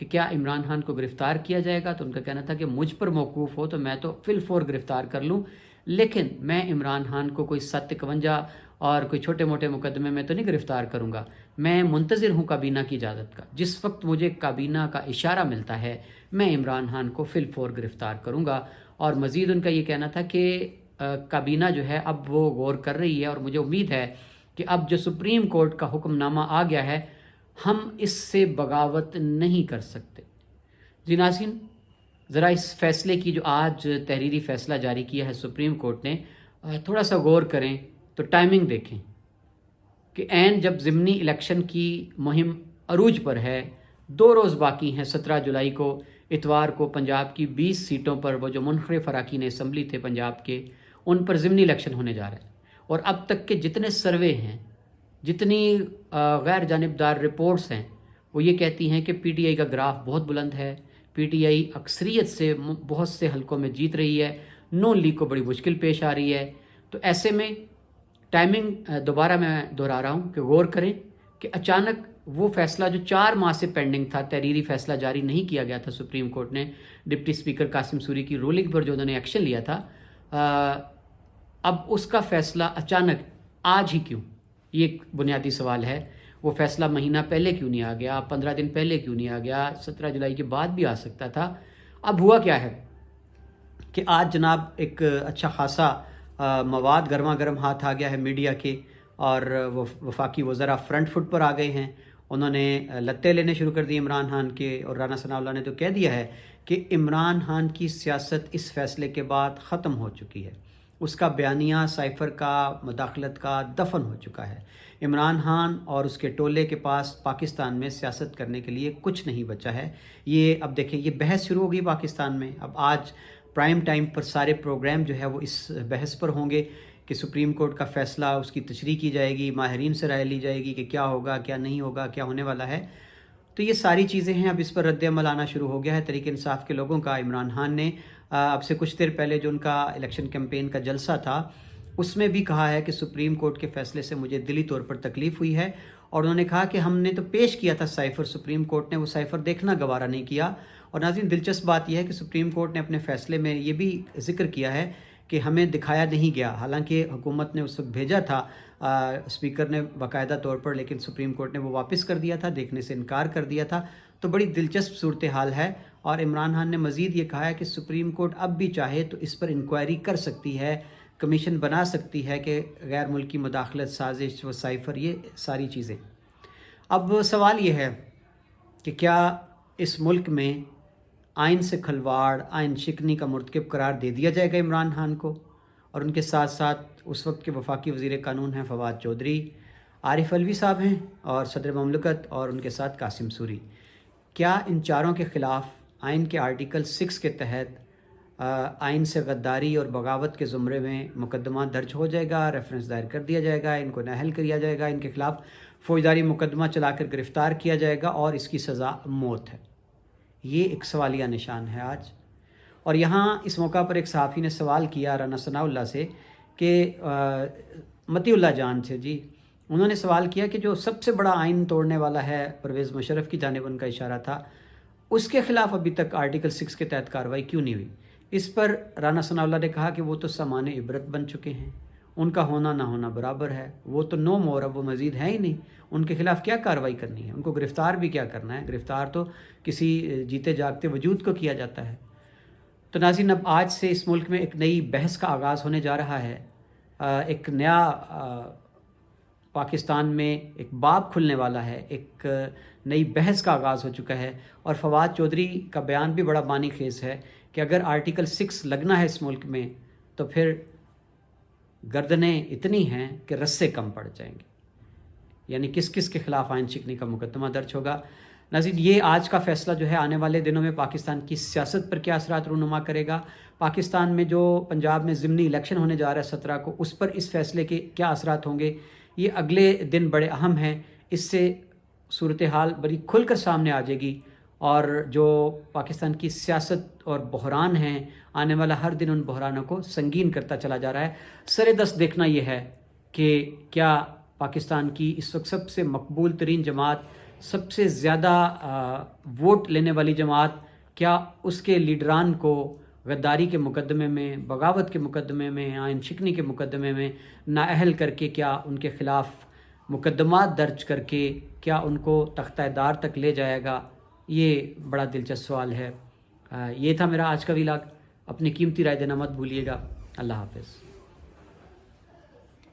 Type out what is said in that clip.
کہ کیا عمران خان کو گرفتار کیا جائے گا، تو ان کا کہنا تھا کہ مجھ پر موقوف ہو تو میں تو فی الفور گرفتار کر لوں، لیکن میں عمران خان کو کوئی 751 اور کوئی چھوٹے موٹے مقدمے میں تو نہیں گرفتار کروں گا، میں منتظر ہوں کابینہ کی اجازت کا، جس وقت مجھے کابینہ کا اشارہ ملتا ہے میں عمران خان کو فی الفور گرفتار کروں گا۔ اور مزید ان کا یہ کہنا تھا کہ کابینہ جو ہے اب وہ غور کر رہی ہے، اور مجھے امید ہے کہ اب جو سپریم کورٹ کا حکم نامہ آ گیا ہے ہم اس سے بغاوت نہیں کر سکتے۔ جی ناظرین، ذرا اس فیصلے کی جو آج تحریری فیصلہ جاری کیا ہے سپریم کورٹ نے، تھوڑا سا غور کریں تو ٹائمنگ دیکھیں کہ عین جب ضمنی الیکشن کی مہم عروج پر ہے، 2 روز باقی ہیں، 17 جولائی کو اتوار کو پنجاب کی 20 سیٹوں پر وہ جو منفرد اراکین اسمبلی تھے پنجاب کے، ان پر ضمنی الیکشن ہونے جا رہا ہے، اور اب تک کے جتنے سروے ہیں، جتنی غیر جانبدار رپورٹس ہیں، وہ یہ کہتی ہیں کہ پی ٹی آئی کا گراف بہت بلند ہے، پی ٹی آئی اکثریت سے بہت سے حلقوں میں جیت رہی ہے، نون لیگ کو بڑی مشکل پیش آ رہی ہے۔ تو ایسے میں ٹائمنگ دوبارہ میں دہرا رہا ہوں کہ غور کریں کہ اچانک وہ فیصلہ جو 4 ماہ سے پینڈنگ تھا، تحریری فیصلہ جاری نہیں کیا گیا تھا سپریم کورٹ نے ڈپٹی اسپیکر قاسم سوری کی رولنگ پر جو انہوں نے ایکشن لیا تھا، اب اس کا فیصلہ اچانک آج ہی کیوں؟ یہ ایک بنیادی سوال ہے۔ وہ فیصلہ مہینہ پہلے کیوں نہیں آ گیا، 15 دن پہلے کیوں نہیں آ گیا، 17 جولائی کے بعد بھی آ سکتا تھا۔ اب ہوا کیا ہے کہ آج جناب ایک اچھا خاصا مواد گرما گرم ہاتھ آ گیا ہے میڈیا کے، اور وہ وفاقی وزراء فرنٹ فٹ پر آ گئے ہیں، انہوں نے لتے لینے شروع کر دی عمران خان کے، اور رانا ثناء اللہ نے تو کہہ دیا ہے کہ عمران خان کی سیاست اس فیصلے کے بعد ختم ہو چکی ہے، اس کا بیانیہ سائفر کا، مداخلت کا دفن ہو چکا ہے۔ عمران خان اور اس کے ٹولے کے پاس پاکستان میں سیاست کرنے کے لیے کچھ نہیں بچا ہے۔ یہ اب دیکھیں، یہ بحث شروع ہوگی پاکستان میں، اب آج پرائم ٹائم پر سارے پروگرام جو ہے وہ اس بحث پر ہوں گے کہ سپریم کورٹ کا فیصلہ، اس کی تشریح کی جائے گی، ماہرین سے رائے لی جائے گی کہ کیا ہوگا، کیا نہیں ہوگا، کیا ہونے والا ہے۔ تو یہ ساری چیزیں ہیں، اب اس پر رد عمل آنا شروع ہو گیا ہے تحریک انصاف کے لوگوں کا۔ عمران خان نے اب سے کچھ دیر پہلے جو ان کا الیکشن کیمپین کا جلسہ تھا، اس میں بھی کہا ہے کہ سپریم کورٹ کے فیصلے سے مجھے دلی طور پر تکلیف ہوئی ہے، اور انہوں نے کہا کہ ہم نے تو پیش کیا تھا سائفر، سپریم کورٹ نے وہ سائفر دیکھنا گوارا نہیں کیا۔ اور ناظرین، دلچسپ بات یہ ہے کہ سپریم کورٹ نے اپنے فیصلے میں یہ بھی ذکر کیا ہے کہ ہمیں دکھایا نہیں گیا، حالانکہ حکومت نے اس وقت بھیجا تھا اسپیکر نے باقاعدہ طور پر، لیکن سپریم کورٹ نے وہ واپس کر دیا تھا، دیکھنے سے انکار کر دیا تھا۔ تو بڑی دلچسپ صورتحال ہے، اور عمران خان نے مزید یہ کہا ہے کہ سپریم کورٹ اب بھی چاہے تو اس پر انکوائری کر سکتی ہے، کمیشن بنا سکتی ہے کہ غیر ملکی مداخلت، سازش و سائفر، یہ ساری چیزیں۔ اب سوال یہ ہے کہ کیا اس ملک میں آئین سے کھلواڑ، آئین شکنی کا مرتکب قرار دے دیا جائے گا عمران خان کو؟ اور ان کے ساتھ ساتھ اس وقت کے وفاقی وزیر قانون ہیں فواد چودھری، عارف علوی صاحب ہیں، اور صدر مملکت، اور ان کے ساتھ قاسم سوری۔ کیا ان چاروں کے خلاف آئین کے آرٹیکل 6 کے تحت آئین سے غداری اور بغاوت کے زمرے میں مقدمہ درج ہو جائے گا، ریفرنس دائر کر دیا جائے گا، ان کو نااہل کیا جائے گا، ان کے خلاف فوجداری مقدمہ چلا کر گرفتار کیا جائے گا، اور اس کی سزا موت ہے؟ یہ ایک سوالیہ نشان ہے آج۔ اور یہاں اس موقع پر ایک صحافی نے سوال کیا رانا ثناء اللہ سے کہ متی اللہ جان سے، جی انہوں نے سوال کیا کہ جو سب سے بڑا آئین توڑنے والا ہے، پرویز مشرف کی جانب ان کا اشارہ تھا، اس کے خلاف ابھی تک آرٹیکل 6 کے تحت کارروائی کیوں نہیں ہوئی؟ اس پر رانا ثناء اللہ نے کہا کہ وہ تو سامان عبرت بن چکے ہیں، ان کا ہونا نہ ہونا برابر ہے، وہ تو نو مور، اب وہ مزید ہے ہی نہیں، ان کے خلاف کیا کارروائی کرنی ہے، ان کو گرفتار بھی کیا کرنا ہے، گرفتار تو کسی جیتے جاگتے وجود کو کیا جاتا ہے۔ تو ناظرین، اب آج سے اس ملک میں ایک نئی بحث کا آغاز ہونے جا رہا ہے، ایک نیا پاکستان میں ایک باب کھلنے والا ہے، ایک نئی بحث کا آغاز ہو چکا ہے، اور فواد چودھری کا بیان بھی بڑا بانی خیز ہے کہ اگر آرٹیکل 6 لگنا ہے اس ملک میں تو پھر گردنیں اتنی ہیں کہ رسے کم پڑ جائیں گے، یعنی کس کس کے خلاف آئین شکنی کا مقدمہ درج ہوگا۔ ناظرین، یہ آج کا فیصلہ جو ہے آنے والے دنوں میں پاکستان کی سیاست پر کیا اثرات رونما کرے گا، پاکستان میں جو پنجاب میں ضمنی الیکشن ہونے جا رہا ہے 17 کو، اس پر اس فیصلے کے کیا اثرات ہوں گے، یہ اگلے دن بڑے اہم ہیں۔ اس سے صورتحال بڑی کھل کر سامنے آ جائے گی، اور جو پاکستان کی سیاست اور بحران ہیں، آنے والا ہر دن ان بحرانوں کو سنگین کرتا چلا جا رہا ہے۔ سر دست دیکھنا یہ ہے کہ کیا پاکستان کی اس وقت سب سے مقبول ترین جماعت سب سے زیادہ ووٹ لینے والی جماعت، کیا اس کے لیڈران کو غداری کے مقدمے میں، بغاوت کے مقدمے میں، آئین شکنی کے مقدمے میں نااہل کر کے کیا ان کے خلاف مقدمات درج کر کے کیا ان کو تختہ دار تک لے جائے گا؟ یہ بڑا دلچسپ سوال ہے۔ یہ تھا میرا آج کا ویلاگ۔ اپنی قیمتی رائے دینا مت بھولیے گا۔ اللہ حافظ۔